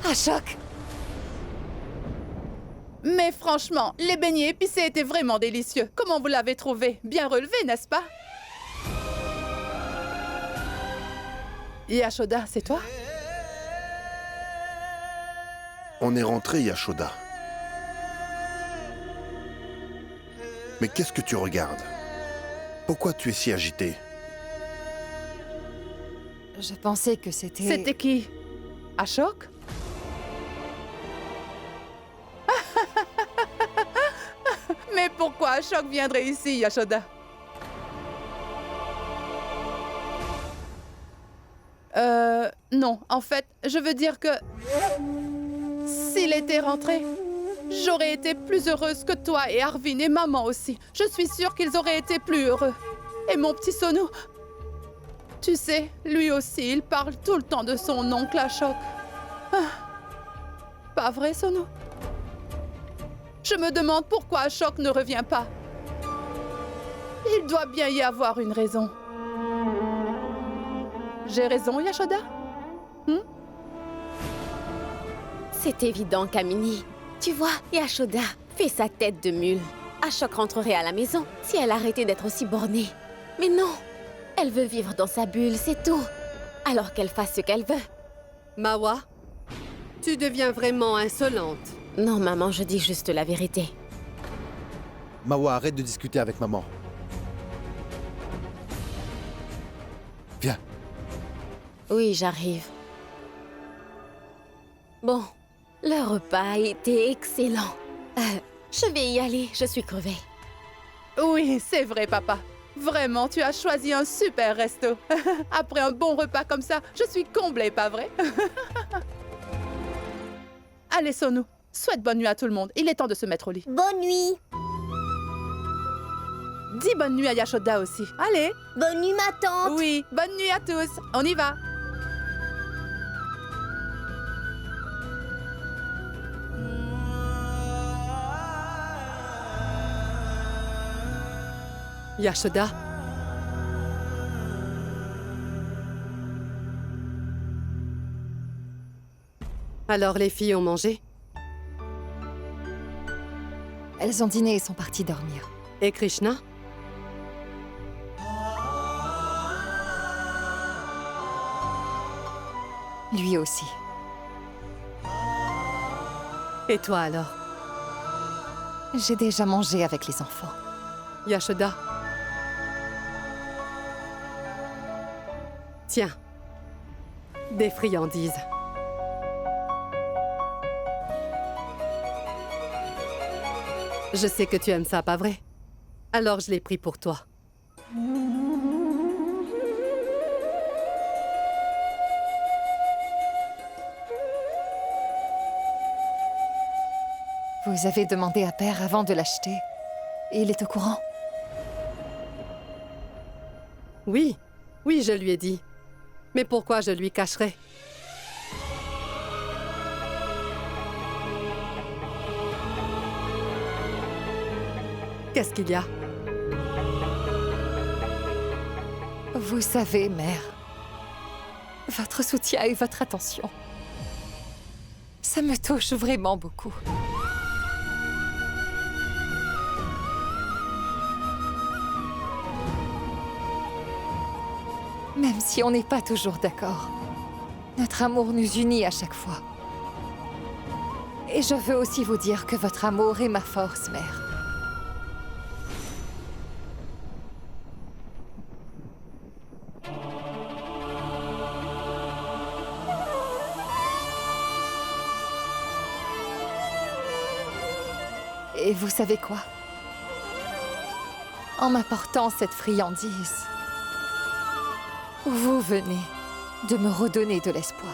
Ashok! Mais franchement, les beignets épicés étaient vraiment délicieux. Comment vous l'avez trouvé? Bien relevé, n'est-ce pas? Yashoda, c'est toi? On est rentré, Yashoda. Mais qu'est-ce que tu regardes? Pourquoi tu es si agitée? Je pensais que c'était... C'était qui? Ashok? Mais pourquoi Ashok viendrait ici, Yashoda? Non, en fait, je veux dire que... S'il était rentré, j'aurais été plus heureuse que toi et Arvin et maman aussi. Je suis sûre qu'ils auraient été plus heureux. Et mon petit Sonu... Tu sais, lui aussi, il parle tout le temps de son oncle Ashok. Ah. Pas vrai, Sonu? Je me demande pourquoi Ashok ne revient pas. Il doit bien y avoir une raison. J'ai raison, Yashoda? C'est évident, Kamini. Tu vois, Yashoda fait sa tête de mule. Ashok rentrerait à la maison si elle arrêtait d'être aussi bornée. Mais non, elle veut vivre dans sa bulle, c'est tout. Alors qu'elle fasse ce qu'elle veut. Mawa, tu deviens vraiment insolente. Non, maman, je dis juste la vérité. Mawa, arrête de discuter avec maman. Viens. Oui, j'arrive. Bon, le repas a été excellent. Je vais y aller, je suis crevée. Oui, c'est vrai, papa. Vraiment, tu as choisi un super resto. Après un bon repas comme ça, je suis comblée, pas vrai? Allez, Sonu, souhaite bonne nuit à tout le monde. Il est temps de se mettre au lit. Bonne nuit. Dis bonne nuit à Yashoda aussi. Allez. Bonne nuit, ma tante. Oui, bonne nuit à tous. On y va. Yashoda. Alors les filles ont mangé? Elles ont dîné et sont parties dormir. Et Krishna? Lui aussi. Et toi alors? J'ai déjà mangé avec les enfants. Yashoda? Tiens, des friandises. Je sais que tu aimes ça, pas vrai? Alors je l'ai pris pour toi. Vous avez demandé à Père avant de l'acheter. Et il est au courant? Oui, oui, je lui ai dit. Mais pourquoi je lui cacherais? Qu'est-ce qu'il y a? Vous savez, mère, votre soutien et votre attention, ça me touche vraiment beaucoup. Même si on n'est pas toujours d'accord, notre amour nous unit à chaque fois. Et je veux aussi vous dire que votre amour est ma force, mère. Et vous savez quoi? En m'apportant cette friandise, vous venez de me redonner de l'espoir.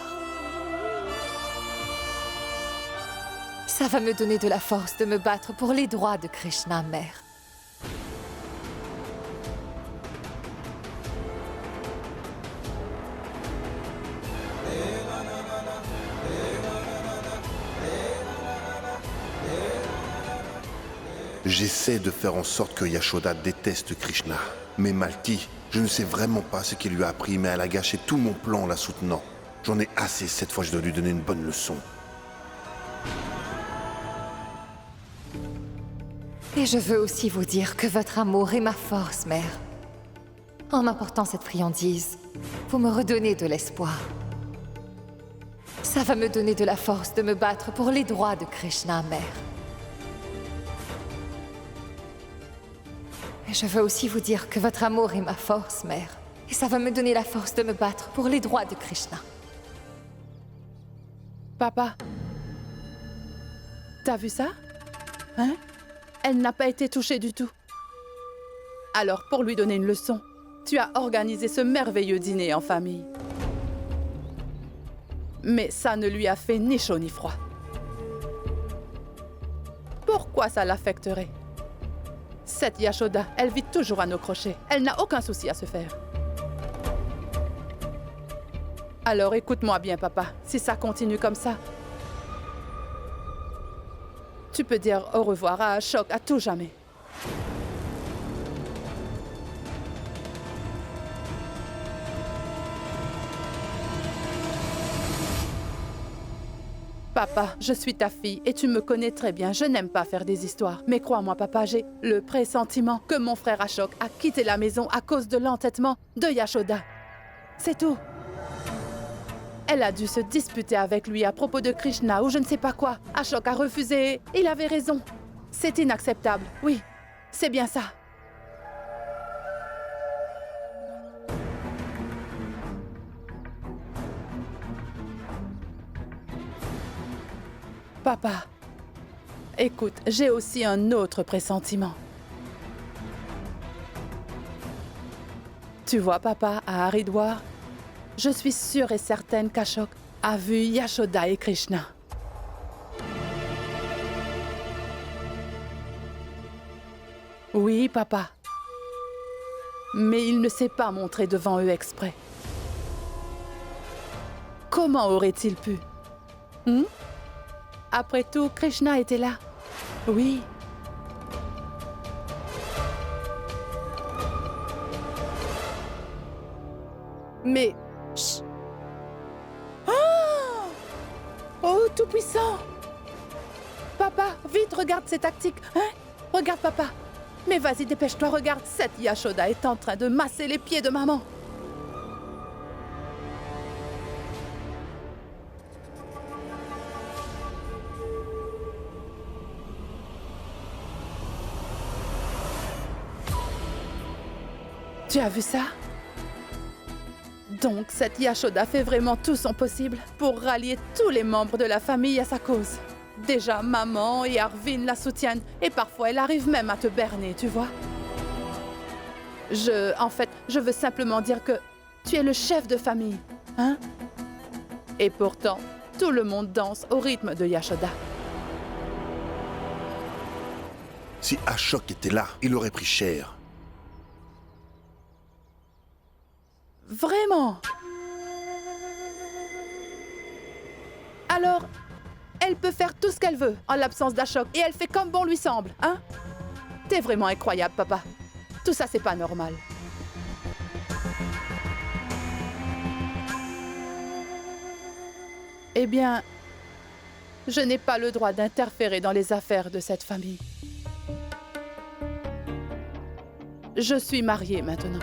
Ça va me donner de la force de me battre pour les droits de Krishna, mère. J'essaie de faire en sorte que Yashoda déteste Krishna. Mais Malti, je ne sais vraiment pas ce qu'il lui a appris, mais elle a gâché tout mon plan en la soutenant. J'en ai assez, cette fois je dois lui donner une bonne leçon. Et je veux aussi vous dire que votre amour est ma force, mère. En m'apportant cette friandise, vous me redonnez de l'espoir. Ça va me donner de la force de me battre pour les droits de Krishna, mère. Et je veux aussi vous dire que votre amour est ma force, mère. Et ça va me donner la force de me battre pour les droits de Krishna. Papa, t'as vu ça? Hein? Elle n'a pas été touchée du tout. Alors, pour lui donner une leçon, tu as organisé ce merveilleux dîner en famille. Mais ça ne lui a fait ni chaud ni froid. Pourquoi ça l'affecterait? Cette Yashoda, elle vit toujours à nos crochets. Elle n'a aucun souci à se faire. Alors écoute-moi bien, papa. Si ça continue comme ça, tu peux dire au revoir à Ashok à tout jamais. Papa, je suis ta fille et tu me connais très bien. Je n'aime pas faire des histoires. Mais crois-moi, papa, j'ai le pressentiment que mon frère Ashok a quitté la maison à cause de l'entêtement de Yashoda. C'est tout. Elle a dû se disputer avec lui à propos de Krishna ou je ne sais pas quoi. Ashok a refusé. Il avait raison. C'est inacceptable. Oui, c'est bien ça. Papa, écoute, j'ai aussi un autre pressentiment. Tu vois, papa, à Haridwar, je suis sûre et certaine qu'Ashok a vu Yashoda et Krishna. Oui, papa. Mais il ne s'est pas montré devant eux exprès. Comment aurait-il pu? Après tout, Krishna était là. Oui. Mais... Chut. Oh, tout-puissant! Papa, vite, regarde ces tactiques. Hein? Regarde, papa. Mais vas-y, dépêche-toi, regarde. Cette Yashoda est en train de masser les pieds de maman. Tu as vu ça? Donc, cette Yashoda fait vraiment tout son possible pour rallier tous les membres de la famille à sa cause. Déjà, maman et Arvind la soutiennent et parfois elle arrive même à te berner, tu vois? En fait, je veux simplement dire que tu es le chef de famille, hein? Et pourtant, tout le monde danse au rythme de Yashoda. Si Ashok était là, il aurait pris cher. Vraiment? Alors, elle peut faire tout ce qu'elle veut en l'absence d'Ashok et elle fait comme bon lui semble, hein? T'es vraiment incroyable, papa. Tout ça, c'est pas normal. Eh bien, je n'ai pas le droit d'interférer dans les affaires de cette famille. Je suis mariée maintenant.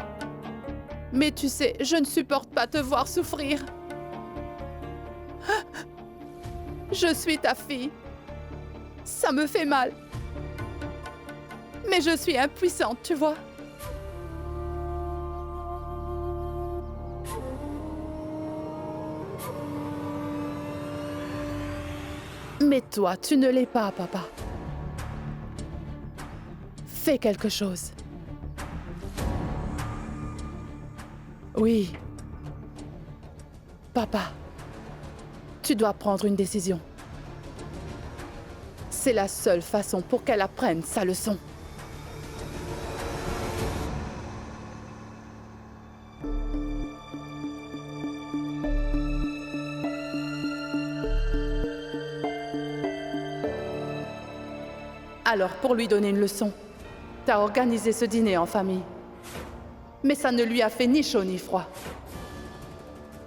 Mais tu sais, je ne supporte pas te voir souffrir. Je suis ta fille. Ça me fait mal. Mais je suis impuissante, tu vois. Mais toi, tu ne l'es pas, papa. Fais quelque chose. Oui. Papa, tu dois prendre une décision. C'est la seule façon pour qu'elle apprenne sa leçon. Alors, pour lui donner une leçon, t'as organisé ce dîner en famille. Mais ça ne lui a fait ni chaud ni froid.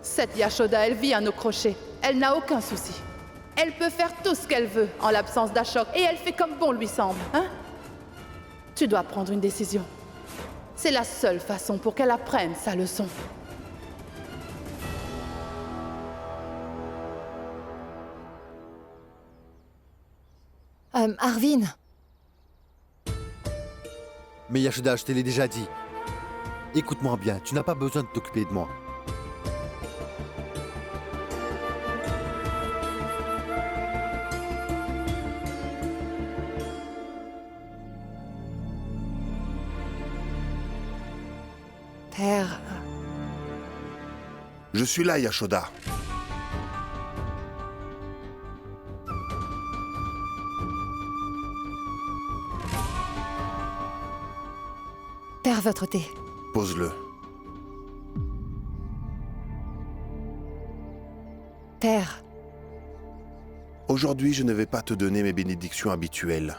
Cette Yashoda, elle vit à nos crochets. Elle n'a aucun souci. Elle peut faire tout ce qu'elle veut en l'absence d'Ashok et elle fait comme bon lui semble, hein? Tu dois prendre une décision. C'est la seule façon pour qu'elle apprenne sa leçon. Arvin, Mais Yashoda, je te l'ai déjà dit. Écoute-moi bien, tu n'as pas besoin de t'occuper de moi. père, Je suis là, Yashoda. père, votre thé. Pose-le. Père, Aujourd'hui, je ne vais pas te donner mes bénédictions habituelles.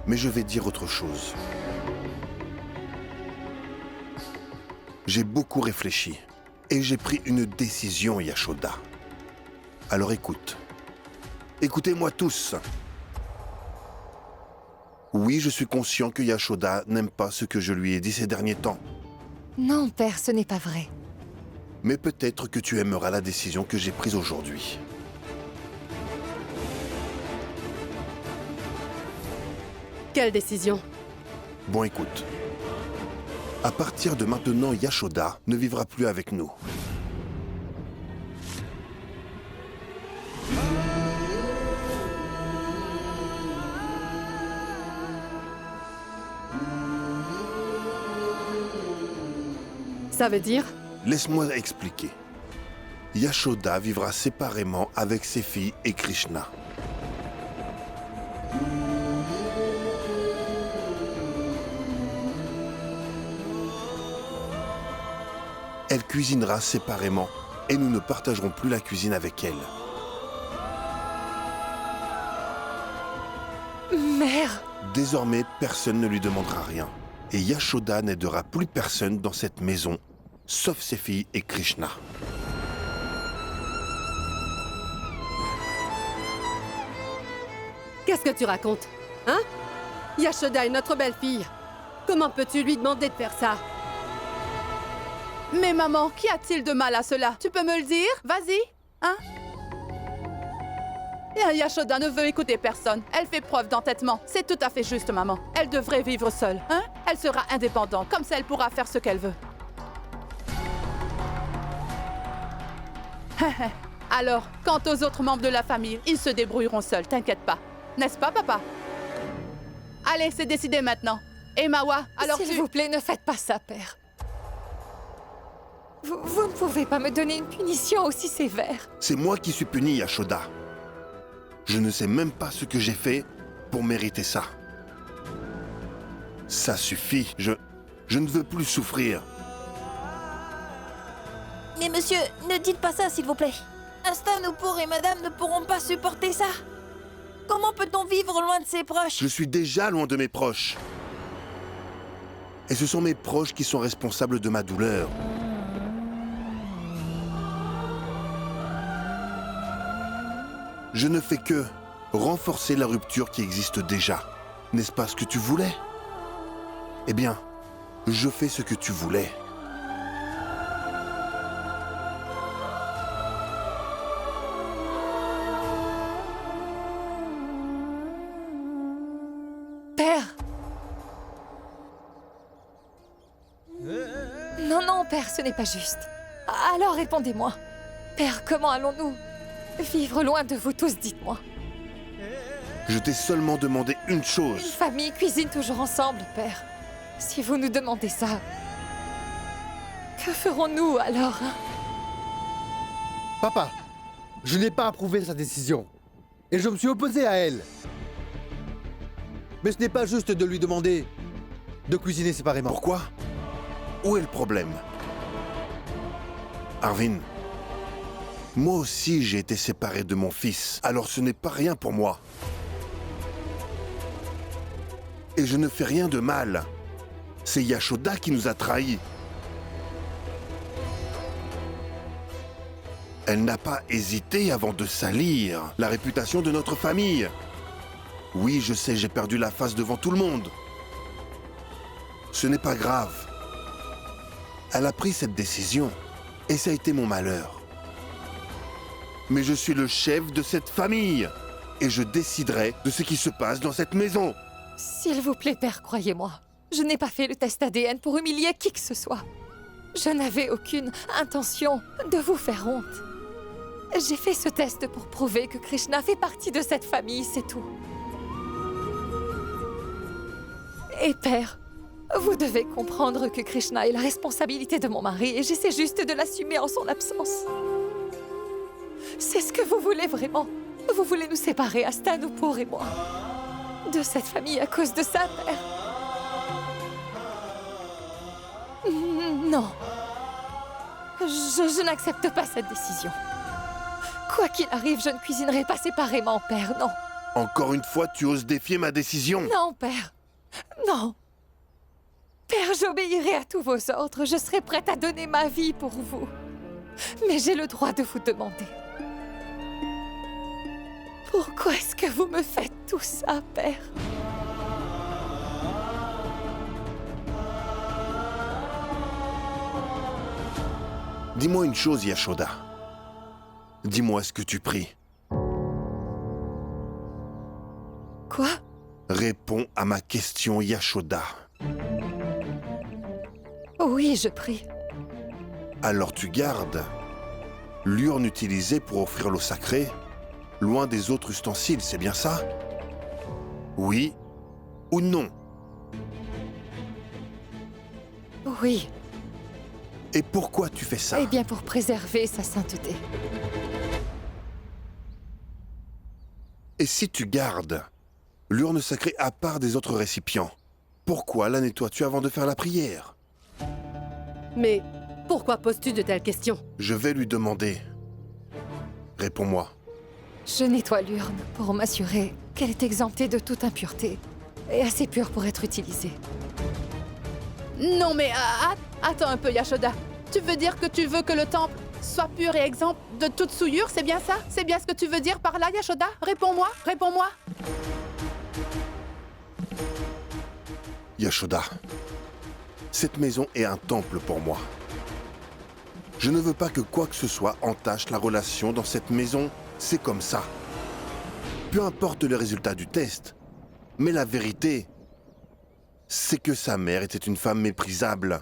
Mais je vais dire autre chose. J'ai beaucoup réfléchi. Et j'ai pris une décision, Yashoda. Alors écoute. Écoutez-moi tous. Oui, je suis conscient que Yashoda n'aime pas ce que je lui ai dit ces derniers temps. non, père, ce n'est pas vrai. Mais peut-être que tu aimeras la décision que j'ai prise aujourd'hui. Quelle décision? Bon, écoute. À partir de maintenant, Yashoda ne vivra plus avec nous. Ça veut dire? Laisse-moi expliquer. Yashoda vivra séparément avec ses filles et Krishna. Elle cuisinera séparément et nous ne partagerons plus la cuisine avec elle. Mère, Désormais, personne ne lui demandera rien. Et Yashoda n'aidera plus personne dans cette maison, sauf ses filles et Krishna. Qu'est-ce que tu racontes? Hein? Yashoda est notre belle-fille. Comment peux-tu lui demander de faire ça? Mais maman, qu'y a-t-il de mal à cela? Tu peux me le dire? Vas-y, hein? Yashoda ne veut écouter personne. Elle fait preuve d'entêtement. C'est tout à fait juste, maman. Elle devrait vivre seule, hein? Elle sera indépendante, comme ça elle pourra faire ce qu'elle veut. Alors, quant aux autres membres de la famille, ils se débrouilleront seuls, t'inquiète pas. N'est-ce pas, papa? Allez, c'est décidé maintenant. Et Mawa, alors s'il vous plaît, ne faites pas ça, père. Vous ne pouvez pas me donner une punition aussi sévère. C'est moi qui suis puni, Yashoda. Je ne sais même pas ce que j'ai fait pour mériter ça. Ça suffit, je ne veux plus souffrir. Mais monsieur, ne dites pas ça, s'il vous plaît. Astanoupur et madame ne pourront pas supporter ça. Comment peut-on vivre loin de ses proches? Je suis déjà loin de mes proches. Et ce sont mes proches qui sont responsables de ma douleur. Je ne fais que renforcer la rupture qui existe déjà. N'est-ce pas ce que tu voulais? Eh bien, je fais ce que tu voulais. Père! Non, non, père, ce n'est pas juste. Alors répondez-moi. Père, comment allons-nous vivre loin de vous tous, dites-moi. Je t'ai seulement demandé une Une chose. famille cuisine toujours ensemble, père. Si vous nous demandez ça, que ferons-nous alors, hein? Papa, je n'ai pas approuvé sa décision. Et je me suis opposé à elle. Mais ce n'est pas juste de lui demander de cuisiner séparément. Pourquoi? Où est le problème? Arvin, moi aussi j'ai été séparé de mon fils, alors ce n'est pas rien pour moi. Et je ne fais rien de mal. C'est Yashoda qui nous a trahis. Elle n'a pas hésité avant de salir la réputation de notre famille. Oui, je sais, j'ai perdu la face devant tout le monde. Ce n'est pas grave. Elle a pris cette décision et ça a été mon malheur. Mais je suis le chef de cette famille et je déciderai de ce qui se passe dans cette maison. S'il vous plaît, père, croyez-moi. Je n'ai pas fait le test ADN pour humilier qui que ce soit. Je n'avais aucune intention de vous faire honte. J'ai fait ce test pour prouver que Krishna fait partie de cette famille, c'est tout. Et père, vous devez comprendre que Krishna est la responsabilité de mon mari et j'essaie juste de l'assumer en son absence. C'est ce que vous voulez vraiment. Vous voulez nous séparer, Asta, Nupur et moi, de cette famille à cause de ça, père. Non. Je n'accepte pas cette décision. Quoi qu'il arrive, je ne cuisinerai pas séparément, père, non. Encore une fois, tu oses défier ma décision. Non, père. Non. Père, j'obéirai à tous vos ordres. Je serai prête à donner ma vie pour vous. Mais j'ai le droit de vous demander. Pourquoi est-ce que vous me faites tout ça, père? Dis-moi une chose, Yashoda. Dis-moi ce que tu pries. Quoi? Réponds à ma question, Yashoda. Oui, je prie. Alors tu gardes l'urne utilisée pour offrir l'eau sacrée loin des autres ustensiles, c'est bien ça? Oui ou non? Oui. Et pourquoi tu fais ça? Eh bien, pour préserver sa sainteté. Et si tu gardes l'urne sacrée à part des autres récipients, pourquoi la nettoies-tu avant de faire la prière? Mais pourquoi poses-tu de telles questions? Je vais lui demander. Réponds-moi. Je nettoie l'urne pour m'assurer qu'elle est exemptée de toute impureté et assez pure pour être utilisée. Non mais attends un peu, Yashoda. Tu veux dire que tu veux que le temple soit pur et exempt de toute souillure, c'est bien ça? C'est bien ce que tu veux dire par là, Yashoda? Réponds-moi, réponds-moi. Yashoda, cette maison est un temple pour moi. Je ne veux pas que quoi que ce soit entache la relation dans cette maison. C'est comme ça. Peu importe le résultat du test, mais la vérité, c'est que sa mère était une femme méprisable.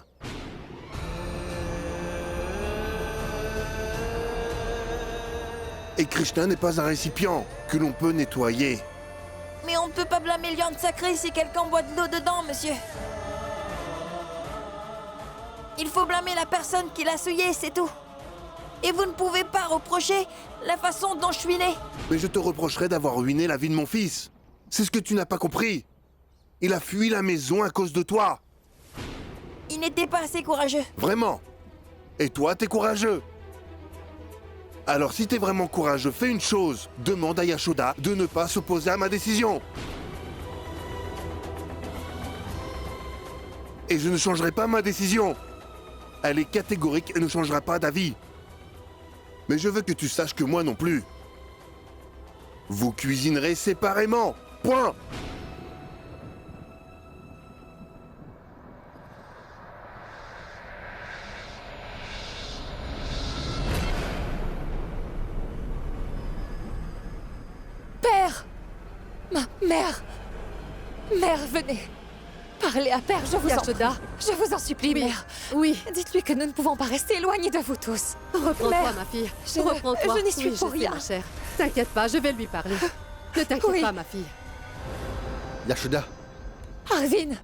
Et Krishna n'est pas un récipient que l'on peut nettoyer. Mais on ne peut pas blâmer l'urne sacrée si quelqu'un boit de l'eau dedans, monsieur. Il faut blâmer la personne qui l'a souillée, c'est tout. Et vous ne pouvez pas reprocher la façon dont je suis née. Mais je te reprocherais d'avoir ruiné la vie de mon fils. C'est ce que tu n'as pas compris. Il a fui la maison à cause de toi. Il n'était pas assez courageux. Vraiment. Et toi, t'es courageux. Alors si t'es vraiment courageux, fais une chose. Demande à Yashoda de ne pas s'opposer à ma décision. Et je ne changerai pas ma décision. Elle est catégorique et ne changera pas d'avis. Mais je veux que tu saches que moi non plus. Vous cuisinerez séparément. Point. Père! Ma mère! Mère, venez! Parlez à Père, je vous en prie. Yashoda. Je vous en supplie, Oui, mère. oui. Dites-lui que nous ne pouvons pas rester éloignés de vous tous. Reprends-toi, Mère, ma fille. je ne- Reprends-toi. je n'y suis Oui, pour je sais, rien. ma chère. T'inquiète pas, je vais lui parler. Ne t'inquiète Oui. pas, ma fille. Yashoda, Arvin!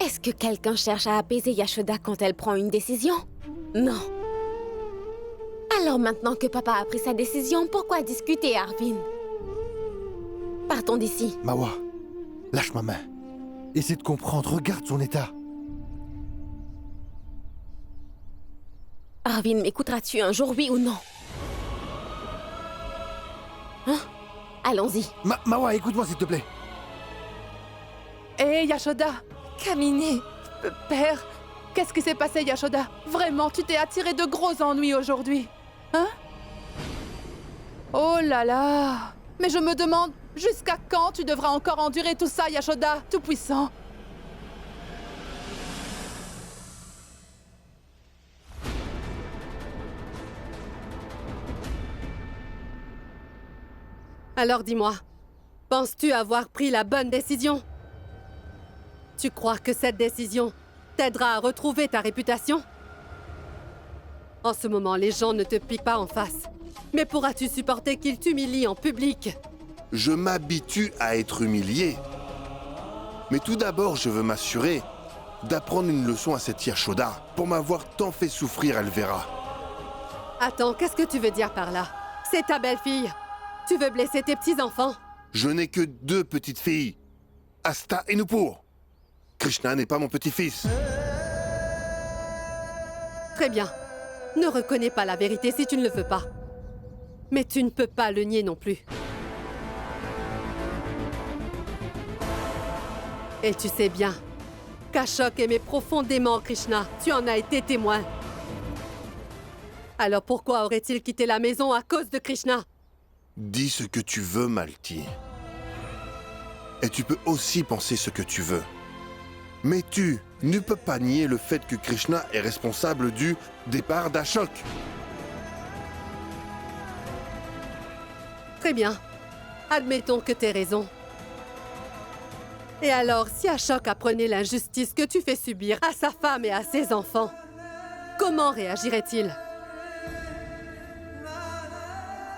Est-ce que quelqu'un cherche à apaiser Yashoda quand elle prend une décision? Non. Alors maintenant que papa a pris sa décision, pourquoi discuter, Arvin? Partons d'ici. Mawa, lâche ma main. Essaie de comprendre, regarde son état. Arvin, m'écouteras-tu un jour, oui ou non? Hein? Allons-y. Mawa, écoute-moi s'il te plaît. Hé, Yashoda, Kamini! Père! qu'est-ce qui s'est passé, Yashoda? Vraiment, tu t'es attiré de gros ennuis aujourd'hui. Hein? Oh là là! Mais je me demande, jusqu'à quand tu devras encore endurer tout ça, Yashoda, tout-puissant? Alors dis-moi, penses-tu avoir pris la bonne décision? Tu crois que cette décision t'aidera à retrouver ta réputation? En ce moment, les gens ne te piquent pas en face. Mais pourras-tu supporter qu'ils t'humilient en public? Je m'habitue à être humilié. Mais tout d'abord, je veux m'assurer d'apprendre une leçon à cette Yashoda. Pour m'avoir tant fait souffrir, elle verra. Attends, qu'est-ce que tu veux dire par là? C'est ta belle-fille. Tu veux blesser tes petits-enfants? Je n'ai que 2 petites filles, Asta et Nupur. Krishna n'est pas mon petit-fils. Très bien. Ne reconnais pas la vérité si tu ne le veux pas. Mais tu ne peux pas le nier non plus. Et tu sais bien qu'Ashok aimait profondément Krishna. Tu en as été témoin. Alors pourquoi aurait-il quitté la maison à cause de Krishna? Dis ce que tu veux, Malti. Et tu peux aussi penser ce que tu veux. Mais tu ne peux pas nier le fait que Krishna est responsable du départ d'Ashok. Très bien. Admettons que t'aies raison. Et alors, si Ashok apprenait l'injustice que tu fais subir à sa femme et à ses enfants, comment réagirait-il?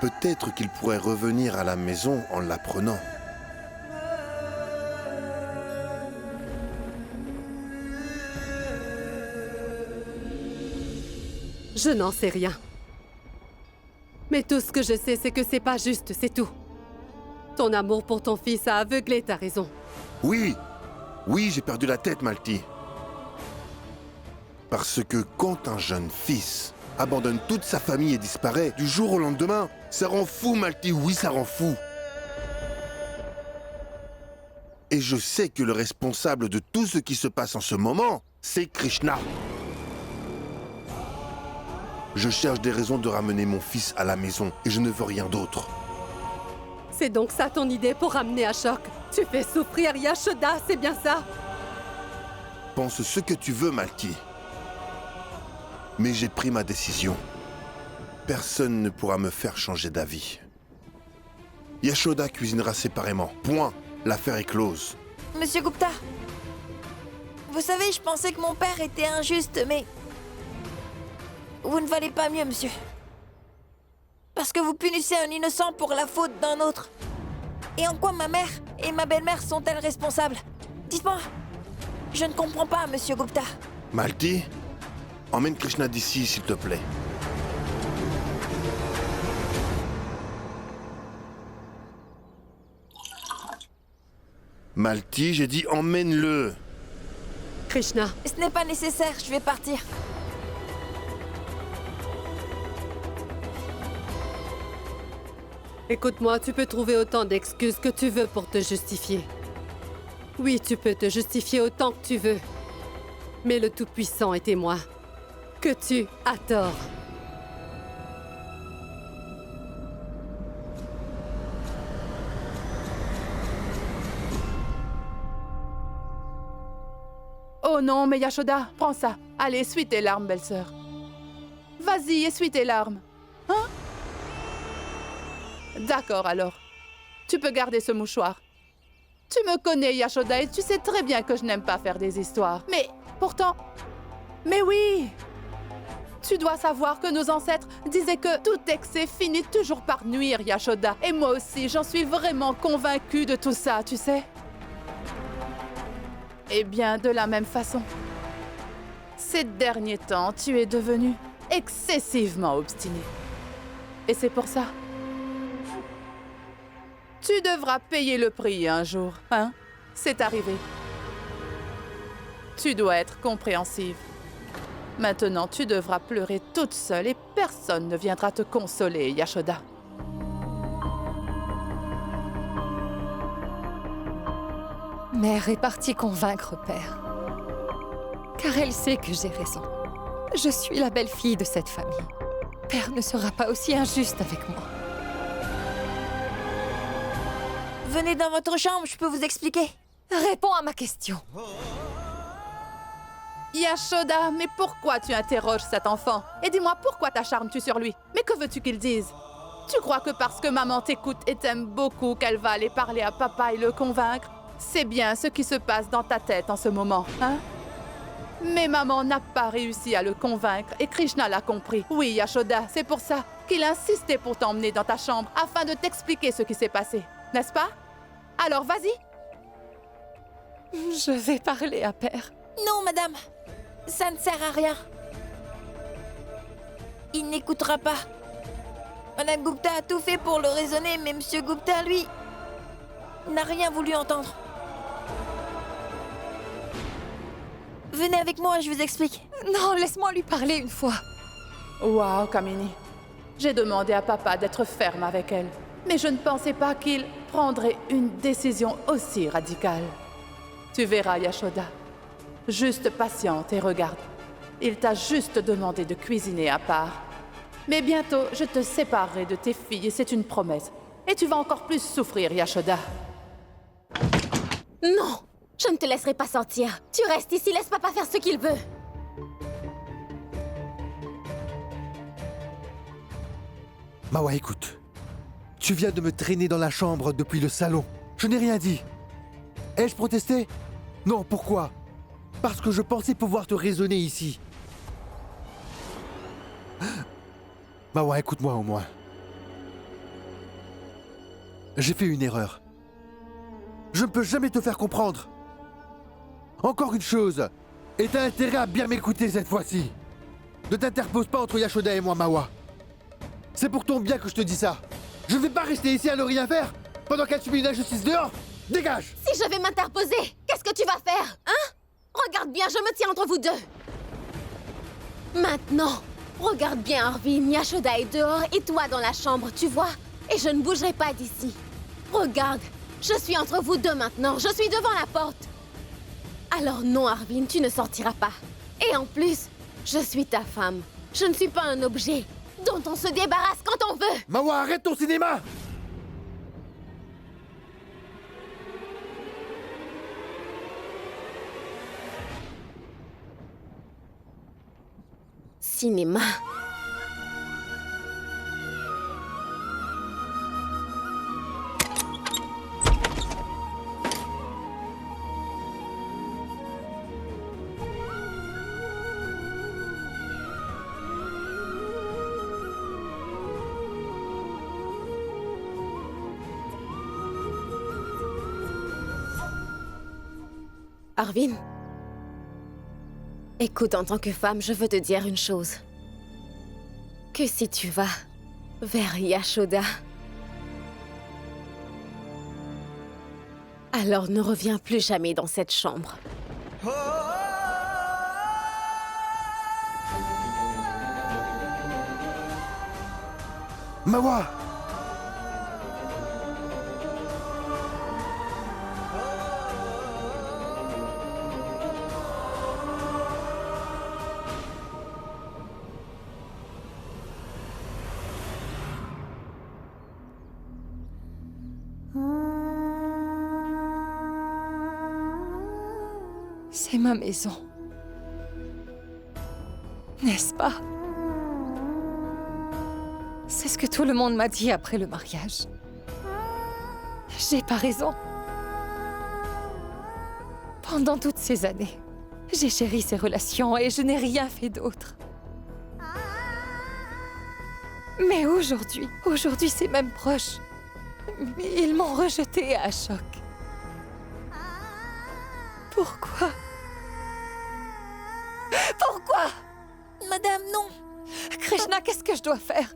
Peut-être qu'il pourrait revenir à la maison en l'apprenant. Je n'en sais rien. Mais tout ce que je sais, c'est que c'est pas juste, c'est tout. Ton amour pour ton fils a aveuglé ta raison. Oui, oui, j'ai perdu la tête, Malti. Parce que quand un jeune fils abandonne toute sa famille et disparaît du jour au lendemain, ça rend fou, Malti, oui, ça rend fou. Et je sais que le responsable de tout ce qui se passe en ce moment, c'est Krishna. Je cherche des raisons de ramener mon fils à la maison et je ne veux rien d'autre. C'est donc ça ton idée pour ramener Ashok? Tu fais souffrir Yashoda, c'est bien ça? Pense ce que tu veux, Malti. Mais j'ai pris ma décision. Personne ne pourra me faire changer d'avis. Yashoda cuisinera séparément. Point. L'affaire est close. Monsieur Gupta, vous savez, je pensais que mon père était injuste, mais... Vous ne valez pas mieux, monsieur. Parce que vous punissez un innocent pour la faute d'un autre. Et en quoi ma mère et ma belle-mère sont-elles responsables? Dites-moi. Je ne comprends pas, monsieur Gupta. Malti, emmène Krishna d'ici, s'il te plaît. Malti, j'ai dit emmène-le. Krishna, Ce n'est pas nécessaire, je vais partir. écoute-moi, tu peux trouver autant d'excuses que tu veux pour te justifier. Oui, tu peux te justifier autant que tu veux. Mais le Tout-Puissant est témoin que tu as tort. Oh non, mais Yashoda, prends ça. Allez, essuie tes larmes, belle-sœur. Vas-y, essuie tes larmes. Hein? D'accord, alors. Tu peux garder ce mouchoir. Tu me connais, Yashoda, et tu sais très bien que je n'aime pas faire des histoires. Mais, pourtant... Mais oui! Tu dois savoir que nos ancêtres disaient que tout excès finit toujours par nuire, Yashoda. Et moi aussi, j'en suis vraiment convaincue de tout ça, tu sais. Eh bien, de la même façon, ces derniers temps, tu es devenu excessivement obstiné. Et c'est pour ça. Tu devras payer le prix un jour, hein? C'est arrivé. Tu dois être compréhensive. Maintenant, tu devras pleurer toute seule et personne ne viendra te consoler, Yashoda. Mère est partie convaincre père. Car elle sait que j'ai raison. Je suis la belle-fille de cette famille. Père ne sera pas aussi injuste avec moi. Venez dans votre chambre, je peux vous expliquer. Réponds à ma question. Yashoda, mais pourquoi tu interroges cet enfant? Et dis-moi, pourquoi t'acharnes-tu sur lui? Mais que veux-tu qu'il dise? Tu crois que parce que maman t'écoute et t'aime beaucoup qu'elle va aller parler à papa et le convaincre? C'est bien ce qui se passe dans ta tête en ce moment, hein? Mais maman n'a pas réussi à le convaincre et Krishna l'a compris. Oui, Yashoda, c'est pour ça qu'il insistait pour t'emmener dans ta chambre afin de t'expliquer ce qui s'est passé, n'est-ce pas? Alors vas-y. Je vais parler à père. Non, madame. Ça ne sert à rien. Il n'écoutera pas. Madame Gupta a tout fait pour le raisonner, mais Monsieur Gupta, lui, n'a rien voulu entendre. Venez avec moi, je vous explique. Non, laisse-moi lui parler une fois. Waouh, Kamini. J'ai demandé à papa d'être ferme avec elle, mais je ne pensais pas qu'il prendrait une décision aussi radicale. Tu verras, Yashoda. Juste patiente et regarde. Il t'a juste demandé de cuisiner à part. Mais bientôt, je te séparerai de tes filles et c'est une promesse. Et tu vas encore plus souffrir, Yashoda. Non! Je ne te laisserai pas sortir. Tu restes ici, laisse papa faire ce qu'il veut. Mawa, écoute. Tu viens de me traîner dans la chambre depuis le salon. Je n'ai rien dit. Ai-je protesté? Non, pourquoi? Parce que je pensais pouvoir te raisonner ici. Mawa, écoute-moi au moins. J'ai fait une erreur. Je ne peux jamais te faire comprendre. Encore une chose, et t'as intérêt à bien m'écouter cette fois-ci. Ne t'interpose pas entre Yashoda et moi, Mawa. C'est pour ton bien que je te dis ça. Je ne vais pas rester ici à ne rien faire pendant qu'elle subit une injustice dehors. Dégage! Si je vais m'interposer, qu'est-ce que tu vas faire, hein? Regarde bien, je me tiens entre vous deux. Maintenant, regarde bien Arvin, Yashoda est dehors et toi dans la chambre, tu vois? Et je ne bougerai pas d'ici. Regarde, je suis entre vous deux maintenant, je suis devant la porte. Alors non, Arvin, tu ne sortiras pas. Et en plus, je suis ta femme. Je ne suis pas un objet dont on se débarrasse quand on veut. Mawa, arrête ton cinéma! Cinéma. Arvin, écoute, en tant que femme, je veux te dire une chose. Que si tu vas vers Yashoda, alors ne reviens plus jamais dans cette chambre. Mawa! C'est ma maison. N'est-ce pas? C'est ce que tout le monde m'a dit après le mariage. J'ai pas raison. Pendant toutes ces années, j'ai chéri ces relations et je n'ai rien fait d'autre. Mais aujourd'hui c'est même proche. Ils m'ont rejetée à Ashok. Pourquoi? Pourquoi? Madame, non. Krishna, qu'est-ce que je dois faire?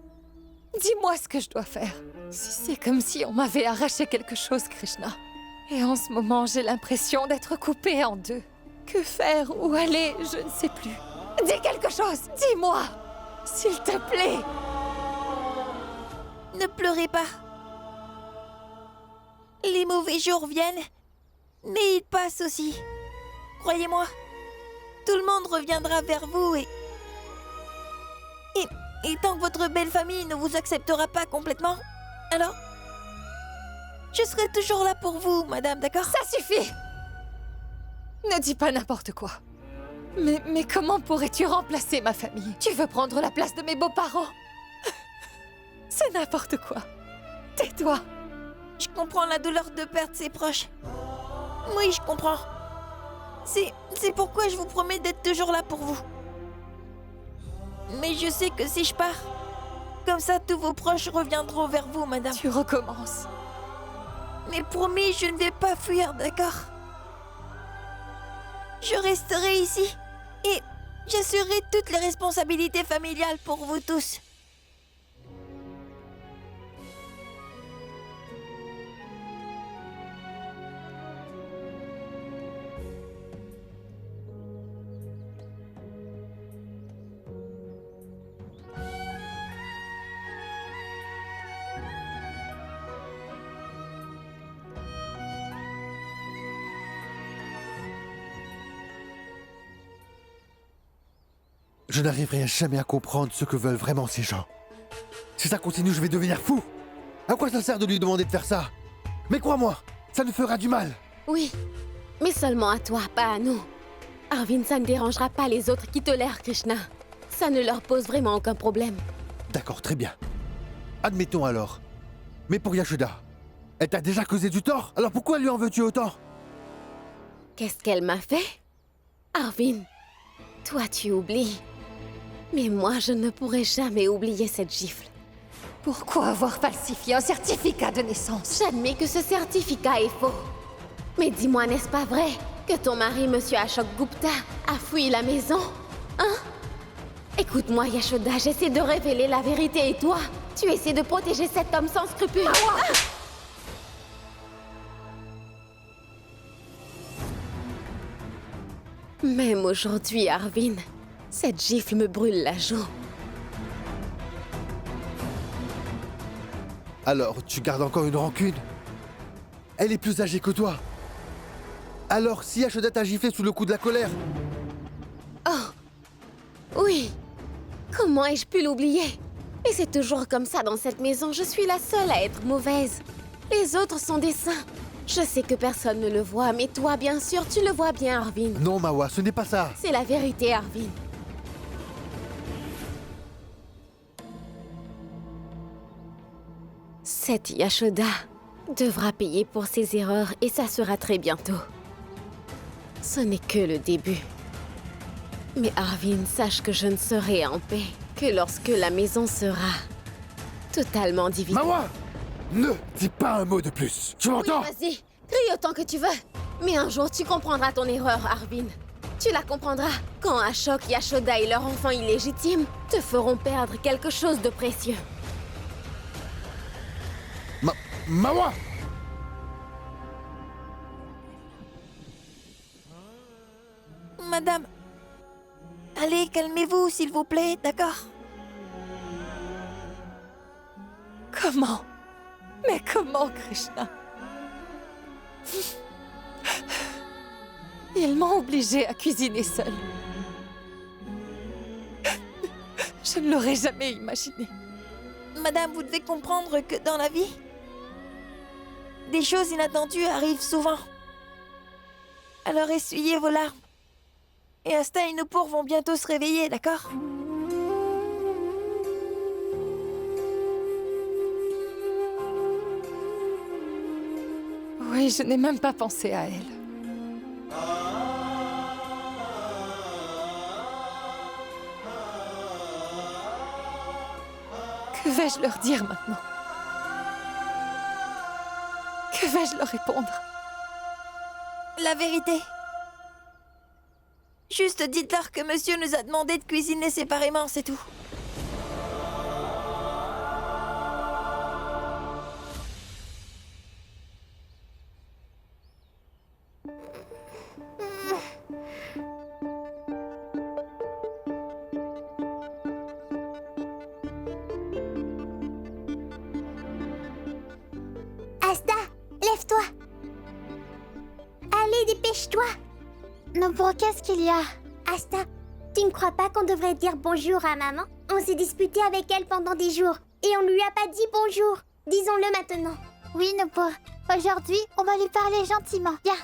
Dis-moi ce que je dois faire. Si c'est comme si on m'avait arraché quelque chose, Krishna. Et en ce moment, j'ai l'impression d'être coupée en deux. Que faire? Où aller? Je ne sais plus. Dis quelque chose! Dis-moi! S'il te plaît! Ne pleurez pas. Les mauvais jours viennent, mais ils passent aussi. Croyez-moi, tout le monde reviendra vers vous et tant que votre belle famille ne vous acceptera pas complètement, alors Je serai toujours là pour vous, madame, d'accord? Ça suffit! Ne dis pas n'importe quoi. Mais comment pourrais-tu remplacer ma famille? Tu veux prendre la place de mes beaux-parents? C'est n'importe quoi. Tais-toi. Je comprends la douleur de perdre ses proches. Oui, je comprends. C'est pourquoi je vous promets d'être toujours là pour vous. Mais je sais que si je pars, comme ça tous vos proches reviendront vers vous, madame. Tu recommences. Mais promis, je ne vais pas fuir, d'accord? Je resterai ici et j'assurerai toutes les responsabilités familiales pour vous tous. Je n'arriverai jamais à comprendre ce que veulent vraiment ces gens. Si ça continue, je vais devenir fou. À quoi ça sert de lui demander de faire ça? Mais crois-moi, ça nous fera du mal. Oui, mais seulement à toi, pas à nous. Arvin, ça ne dérangera pas les autres qui tolèrent Krishna. Ça ne leur pose vraiment aucun problème. D'accord, très bien. Admettons alors. Mais pour Yashoda, elle t'a déjà causé du tort, alors pourquoi lui en veux-tu autant? Qu'est-ce qu'elle m'a fait? Arvin, toi tu oublies. Mais moi, je ne pourrai jamais oublier cette gifle. Pourquoi avoir falsifié un certificat de naissance? J'admets que ce certificat est faux. Mais dis-moi, n'est-ce pas vrai que ton mari, Monsieur Ashok Gupta, a fui la maison? Hein? Écoute-moi, Yashoda, j'essaie de révéler la vérité et toi, tu essaies de protéger cet homme sans scrupules. Même aujourd'hui, Arvin, cette gifle me brûle la joue. Alors, tu gardes encore une rancune? Elle est plus âgée que toi. Alors, si Yashoda t'a giflé sous le coup de la colère? Oui. Comment ai-je pu l'oublier? Et c'est toujours comme ça dans cette maison, je suis la seule à être mauvaise. Les autres sont des saints. Je sais que personne ne le voit, mais toi, bien sûr, tu le vois bien, Arvin. Non, Mawa, ce n'est pas ça. C'est la vérité, Arvin. Cette Yashoda devra payer pour ses erreurs et ça sera très bientôt. Ce n'est que le début. Mais Arvin, sache que je ne serai en paix que lorsque la maison sera totalement divisée. Mawa! Ne dis pas un mot de plus. Tu Oui, m'entends? vas-y, crie autant que tu veux. Mais un jour, tu comprendras ton erreur, Arvin. Tu la comprendras quand Ashok, Yashoda et leur enfant illégitime te feront perdre quelque chose de précieux. Mawa! Madame, allez, calmez-vous, s'il vous plaît, d'accord? Comment? Mais comment, Krishna? Ils m'ont obligée à cuisiner seule. Je ne l'aurais jamais imaginé. Madame, vous devez comprendre que dans la vie, des choses inattendues arrivent souvent. Alors essuyez vos larmes. Et Asta et Nupur vont bientôt se réveiller, d'accord? Oui, je n'ai même pas pensé à elle. Que vais-je leur dire maintenant? Que vais-je leur répondre? La vérité. Juste dites-leur que monsieur nous a demandé de cuisiner séparément, c'est tout. Asta, lève-toi. Allez, dépêche-toi. Non, pour qu'est-ce qu'il y a? Asta, tu ne crois pas qu'on devrait dire bonjour à maman? On s'est disputé avec elle pendant des jours et on ne lui a pas dit bonjour. Disons-le maintenant. Oui, Nopur. Aujourd'hui, on va lui parler gentiment. Viens.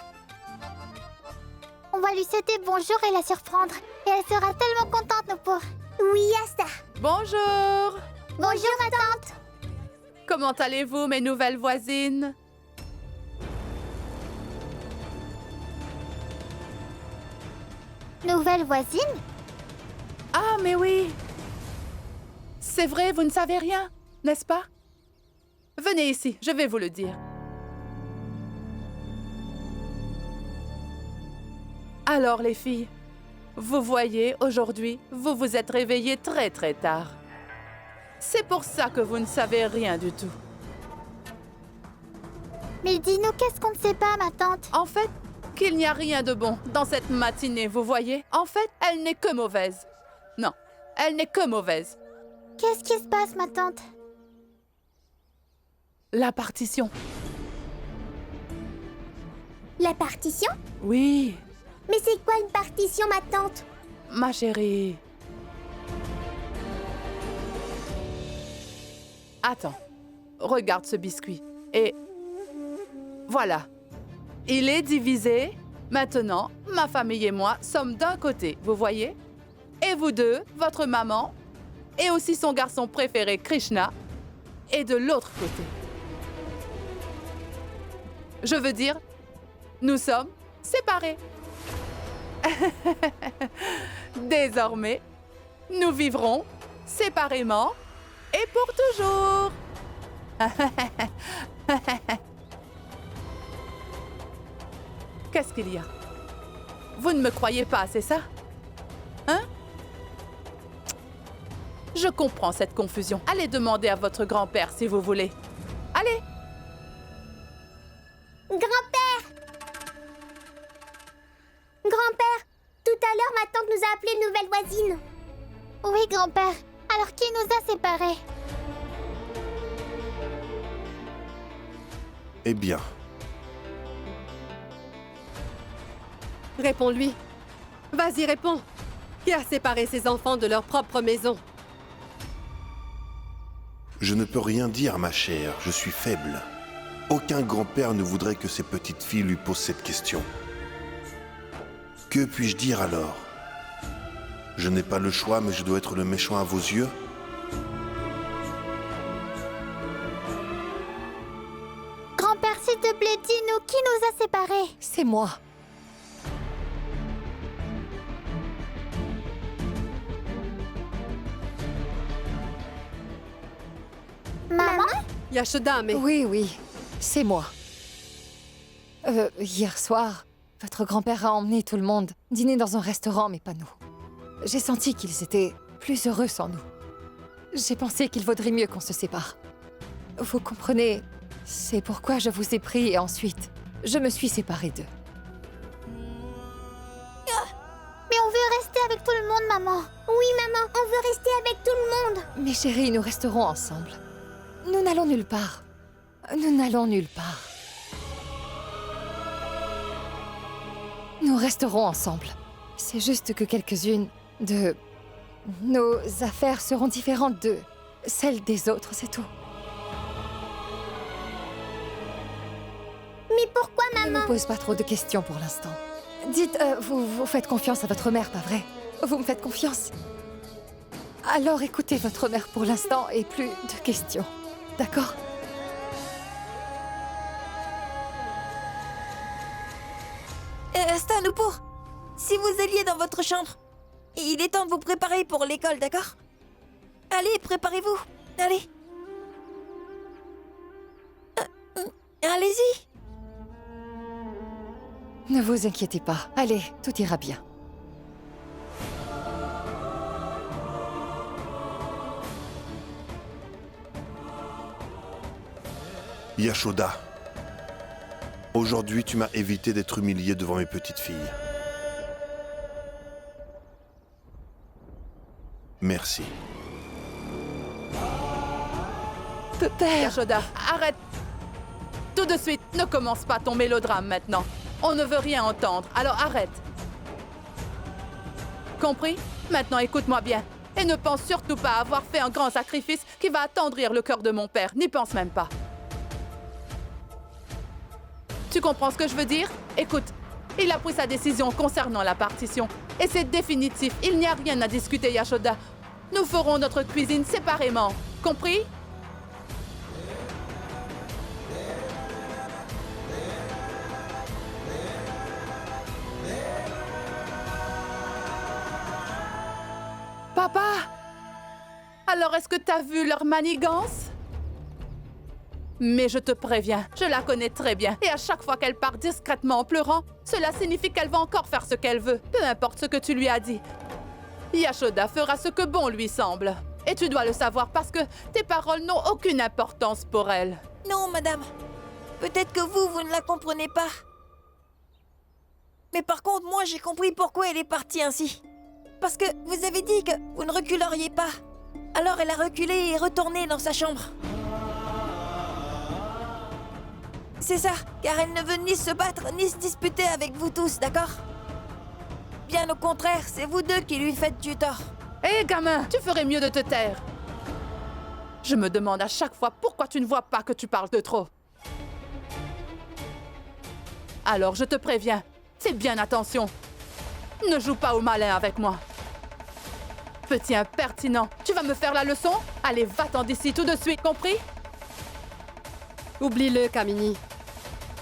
On va lui souhaiter bonjour et la surprendre. Et elle sera tellement contente, Nopur. Oui, Asta. Bonjour! Bonjour, ma tante. Comment allez-vous, mes nouvelles voisines? Nouvelle voisine? Ah, mais oui! C'est vrai, vous ne savez rien, n'est-ce pas? Venez ici, je vais vous le dire. Alors, les filles, vous voyez, aujourd'hui, vous vous êtes réveillées très très tard. C'est pour ça que vous ne savez rien du tout. Mais dis-nous, qu'est-ce qu'on ne sait pas, ma tante? En fait, qu'il n'y a rien de bon dans cette matinée, vous voyez? En fait, elle n'est que mauvaise. Non, elle n'est que mauvaise. Qu'est-ce qui se passe, ma tante? La partition. La partition? Oui, Mais c'est quoi une partition, ma tante? ma chérie. Attends, regarde ce biscuit. Et voilà, il est divisé. Maintenant, ma famille et moi sommes d'un côté, vous voyez? Et vous deux, votre maman, et aussi son garçon préféré, Krishna, est de l'autre côté. Je veux dire, nous sommes séparés. Désormais, nous vivrons séparément et pour toujours. Qu'est-ce qu'il y a? Vous ne me croyez pas, c'est ça? Hein? Je comprends cette confusion. Allez demander à votre grand-père si vous voulez. Allez! Grand-père! Grand-père! Tout à l'heure, ma tante nous a appelé nouvelle voisine. Oui, grand-père. Alors qui nous a séparés? Eh bien, Réponds-lui. Vas-y, réponds. Qui a séparé ses enfants de leur propre maison? je ne peux rien dire, ma chère, je suis faible. Aucun grand-père ne voudrait que ses petites filles lui posent cette question. Que puis-je dire alors? Je n'ai pas le choix, mais je dois être le méchant à vos yeux? Grand-père, s'il te plaît, dis-nous, qui nous a séparés? C'est moi. Maman? Yashoda, mais... Oui, oui, c'est moi. Hier soir, votre grand-père a emmené tout le monde dîner dans un restaurant, mais pas nous. J'ai senti qu'ils étaient plus heureux sans nous. J'ai pensé qu'il vaudrait mieux qu'on se sépare. Vous comprenez, c'est pourquoi je vous ai pris et ensuite, je me suis séparée d'eux. Mais on veut rester avec tout le monde, maman. Oui, maman, on veut rester avec tout le monde. Mes chéris, nous resterons ensemble. Nous n'allons nulle part. Nous n'allons nulle part. Nous resterons ensemble. C'est juste que quelques-unes de nos affaires seront différentes de celles des autres, c'est tout. Mais pourquoi, Ne maman? me pose pas trop de questions pour l'instant. Dites, vous faites confiance à votre mère, pas vrai? Vous me faites confiance? Alors écoutez votre mère pour l'instant et plus de questions. D'accord? Asta, Nupur, si vous alliez dans votre chambre, il est temps de vous préparer pour l'école, d'accord? Allez, préparez-vous. Allez. Allez-y. Ne vous inquiétez pas. Allez, tout ira bien. Yashoda, aujourd'hui tu m'as évité d'être humilié devant mes petites filles. Merci. Père, Yashoda, arrête! Tout de suite, ne commence pas ton mélodrame maintenant. On ne veut rien entendre, alors arrête. Compris? Maintenant écoute-moi bien. Et ne pense surtout pas avoir fait un grand sacrifice qui va attendrir le cœur de mon père. N'y pense même pas. Tu comprends ce que je veux dire? Écoute, il a pris sa décision concernant la partition. Et c'est définitif, il n'y a rien à discuter, Yashoda. Nous ferons notre cuisine séparément. Compris? Papa! Alors est-ce que t'as vu leur manigance? Mais je te préviens, je la connais très bien. Et à chaque fois qu'elle part discrètement en pleurant, cela signifie qu'elle va encore faire ce qu'elle veut, peu importe ce que tu lui as dit. Yashoda fera ce que bon lui semble. Et tu dois le savoir parce que tes paroles n'ont aucune importance pour elle. Non, madame. Peut-être que vous ne la comprenez pas. Mais par contre, moi, j'ai compris pourquoi elle est partie ainsi. Parce que vous avez dit que vous ne reculeriez pas. Alors elle a reculé et est retournée dans sa chambre. C'est ça, car elle ne veut ni se battre ni se disputer avec vous tous, d'accord? Bien au contraire, c'est vous deux qui lui faites du tort. Hé, gamin, tu ferais mieux de te taire. Je me demande à chaque fois pourquoi tu ne vois pas que tu parles de trop. Alors, je te préviens, fais bien attention. Ne joue pas au malin avec moi. Petit impertinent, tu vas me faire la leçon? Allez, va-t'en d'ici tout de suite, compris? Oublie-le, Kamini.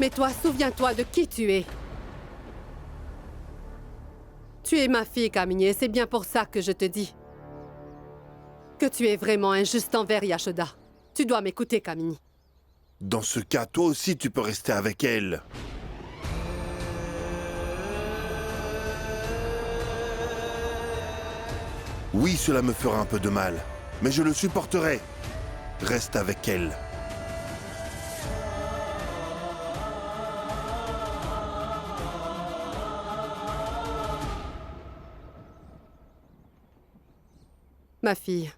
Mais toi, souviens-toi de qui tu es. Tu es ma fille, Kamini, et c'est bien pour ça que je te dis que tu es vraiment injuste envers Yashoda. Tu dois m'écouter, Kamini. Dans ce cas, toi aussi, tu peux rester avec elle. Oui, cela me fera un peu de mal, mais je le supporterai. Reste avec elle. Ma fille,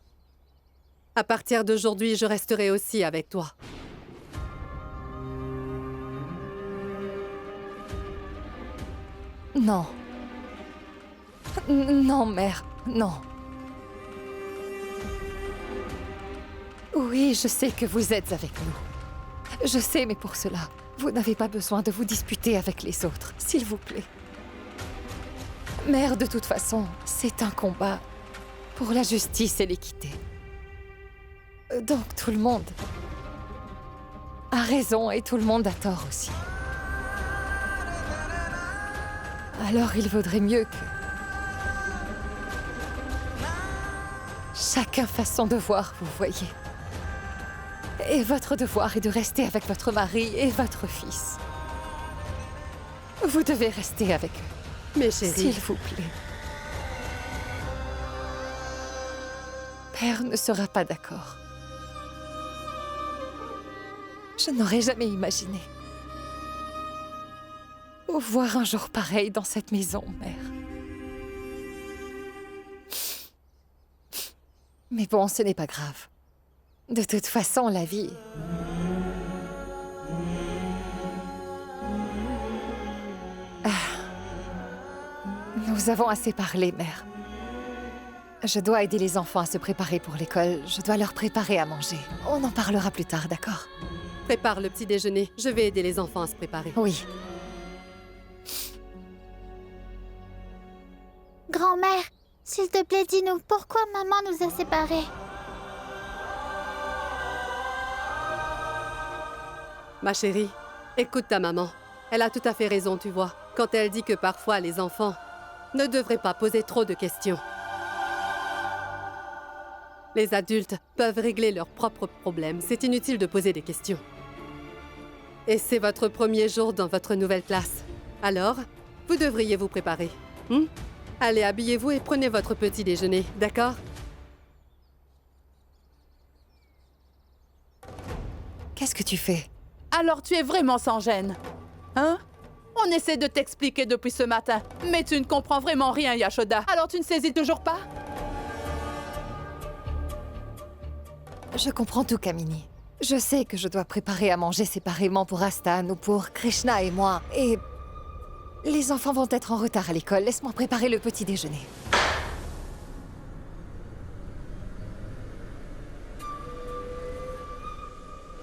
à partir d'aujourd'hui, je resterai aussi avec toi. Non. Non, mère, non. Oui, je sais que vous êtes avec nous. Je sais, mais pour cela, vous n'avez pas besoin de vous disputer avec les autres, s'il vous plaît. Mère, de toute façon, c'est un combat pour la justice et l'équité. Donc tout le monde a raison et tout le monde a tort aussi. Alors il vaudrait mieux que chacun fasse son devoir, vous voyez. Et votre devoir est de rester avec votre mari et votre fils. Vous devez rester avec eux. Mais chérie... S'il vous plaît. Père ne sera pas d'accord. Je n'aurais jamais imaginé voir un jour pareil dans cette maison, mère. Mais bon, ce n'est pas grave. De toute façon, la vie... Nous avons assez parlé, mère. Je dois aider les enfants à se préparer pour l'école. Je dois leur préparer à manger. On en parlera plus tard, d'accord? Prépare le petit déjeuner. Je vais aider les enfants à se préparer. Oui. Grand-mère, s'il te plaît, dis-nous pourquoi maman nous a séparés. Ma chérie, écoute ta maman. Elle a tout à fait raison, tu vois, quand elle dit que parfois les enfants ne devraient pas poser trop de questions. Les adultes peuvent régler leurs propres problèmes. C'est inutile de poser des questions. Et c'est votre premier jour dans votre nouvelle classe. Alors, vous devriez vous préparer. Allez, habillez-vous et prenez votre petit déjeuner, d'accord? Qu'est-ce que tu fais? Alors tu es vraiment sans gêne, hein? On essaie de t'expliquer depuis ce matin, mais tu ne comprends vraiment rien, Yashoda. Alors tu ne saisis toujours pas? Je comprends tout, Kamini. Je sais que je dois préparer à manger séparément pour Astan ou pour Krishna et moi. Et les enfants vont être en retard à l'école. Laisse-moi préparer le petit déjeuner.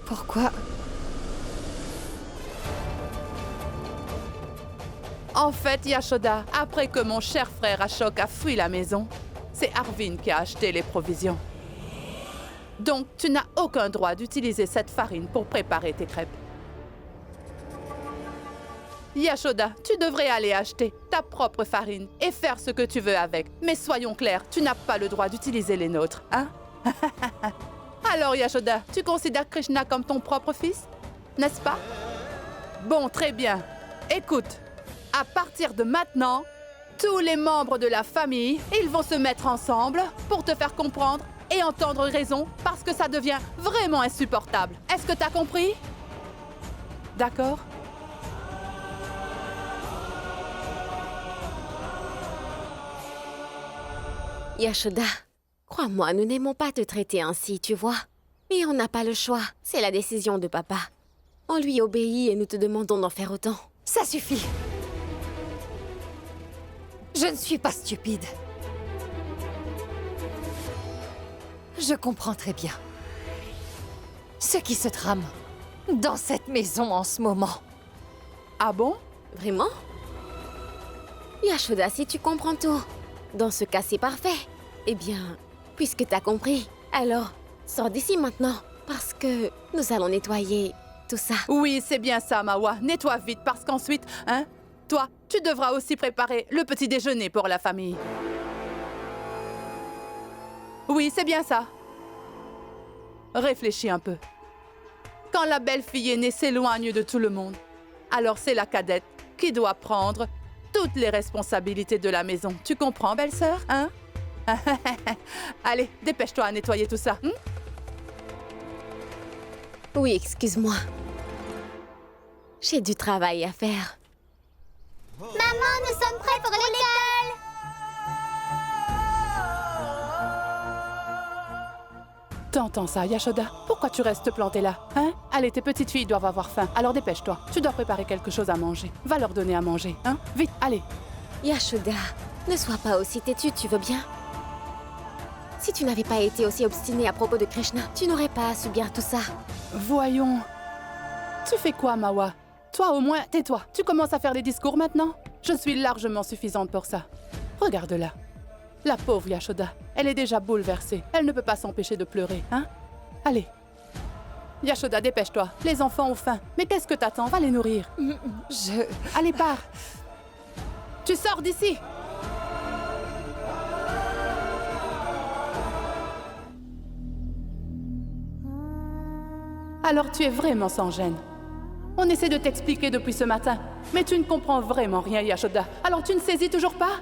Pourquoi? En fait, Yashoda, après que mon cher frère Ashok a fui la maison, c'est Arvin qui a acheté les provisions. Donc, tu n'as aucun droit d'utiliser cette farine pour préparer tes crêpes. Yashoda, tu devrais aller acheter ta propre farine et faire ce que tu veux avec. Mais soyons clairs, tu n'as pas le droit d'utiliser les nôtres, hein? Alors Yashoda, tu considères Krishna comme ton propre fils, n'est-ce pas? Bon, très bien. Écoute, à partir de maintenant, tous les membres de la famille, ils vont se mettre ensemble pour te faire comprendre et entendre raison parce que ça devient vraiment insupportable. Est-ce que t'as compris? D'accord? Yashoda, crois-moi, nous n'aimons pas te traiter ainsi, tu vois. Mais on n'a pas le choix, c'est la décision de papa. On lui obéit et nous te demandons d'en faire autant. Ça suffit. Je ne suis pas stupide. Je comprends très bien ce qui se trame dans cette maison en ce moment. Ah bon? Vraiment? Yashoda, si tu comprends tout, dans ce cas c'est parfait. Eh bien, puisque t'as compris, alors sors d'ici maintenant, parce que nous allons nettoyer tout ça. Oui, c'est bien ça, Mawa. Nettoie vite, parce qu'ensuite, hein, toi, tu devras aussi préparer le petit déjeuner pour la famille. Oui, c'est bien ça. Réfléchis un peu. Quand la belle-fille aînée s'éloigne de tout le monde, alors c'est la cadette qui doit prendre toutes les responsabilités de la maison. Tu comprends, belle-sœur, hein? Allez, dépêche-toi à nettoyer tout ça. Oui, excuse-moi. J'ai du travail à faire. Maman, nous sommes prêts pour l'école. T'entends ça, Yashoda? Pourquoi tu restes plantée là, hein? Allez, tes petites filles doivent avoir faim. Alors dépêche-toi. Tu dois préparer quelque chose à manger. Va leur donner à manger, hein? Vite, allez. Yashoda, ne sois pas aussi têtue, tu veux bien? Si tu n'avais pas été aussi obstinée à propos de Krishna, tu n'aurais pas à subir tout ça. Voyons. Tu fais quoi, Mawa? Toi, au moins, tais-toi. Tu commences à faire des discours maintenant? Je suis largement suffisante pour ça. Regarde-la. La pauvre Yashoda. Elle est déjà bouleversée. Elle ne peut pas s'empêcher de pleurer, hein? Allez. Yashoda, dépêche-toi. Les enfants ont faim. Mais qu'est-ce que t'attends? Va les nourrir. Allez, pars. Tu sors d'ici. Alors tu es vraiment sans gêne. On essaie de t'expliquer depuis ce matin, mais tu ne comprends vraiment rien, Yashoda. Alors tu ne saisis toujours pas?